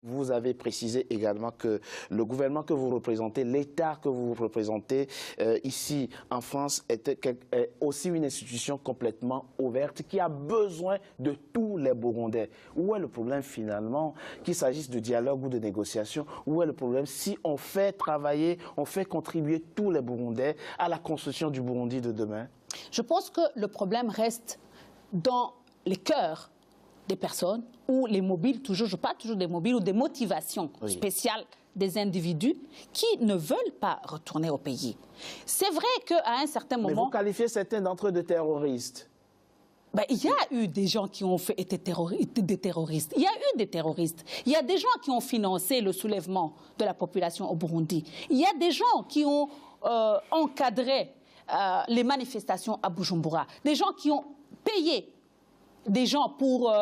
Vous avez précisé également que le gouvernement que vous représentez, l'État que vous représentez ici en France est aussi une institution complètement ouverte qui a besoin de tous les Burundais. Où est le problème finalement, qu'il s'agisse de dialogue ou de négociation? Où est le problème si on fait travailler, on fait contribuer tous les Burundais à la construction du Burundi de demain? Je pense que le problème reste dans les cœurs des personnes ou les mobiles, je parle toujours des mobiles ou des motivations spéciales des individus qui ne veulent pas retourner au pays. C'est vrai qu'à un certain moment... Mais vous qualifiez certains d'entre eux de terroristes. Ben, il y a eu des gens qui ont été des terroristes. Il y a eu des terroristes. Il y a des gens qui ont financé le soulèvement de la population au Burundi. Il y a des gens qui ont encadré les manifestations à Bujumbura. Des gens qui ont payé des gens pour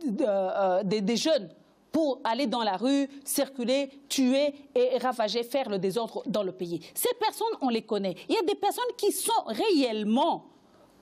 des jeunes pour aller dans la rue, circuler, tuer et ravager, faire le désordre dans le pays. Ces personnes, on les connaît. Il y a des personnes qui sont réellement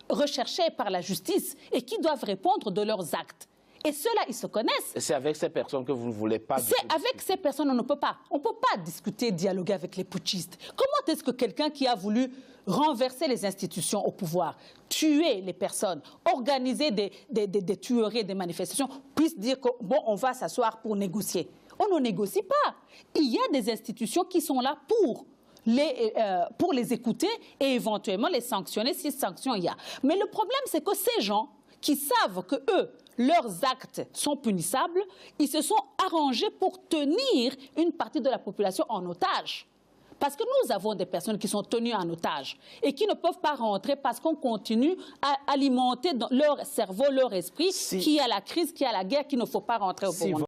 recherchées par la justice et qui doivent répondre de leurs actes. Et ceux-là, ils se connaissent. C'est avec ces personnes que vous ne voulez pas discuter. C'est avec ces personnes, on ne peut pas. On ne peut pas discuter, dialoguer avec les putschistes. Comment est-ce que quelqu'un qui a voulu renverser les institutions au pouvoir, tuer les personnes, organiser des tueries, des manifestations, puisse dire que, bon, on va s'asseoir pour négocier? On ne négocie pas. Il y a des institutions qui sont là pour les écouter et éventuellement les sanctionner si sanctions il y a. Mais le problème, c'est que ces gens qui savent que eux, leurs actes sont punissables, ils se sont arrangés pour tenir une partie de la population en otage. Parce que nous avons des personnes qui sont tenues en otage et qui ne peuvent pas rentrer parce qu'on continue à alimenter dans leur cerveau, leur esprit, qui a la crise, qui a la guerre, qu'il ne faut pas rentrer au Burundi.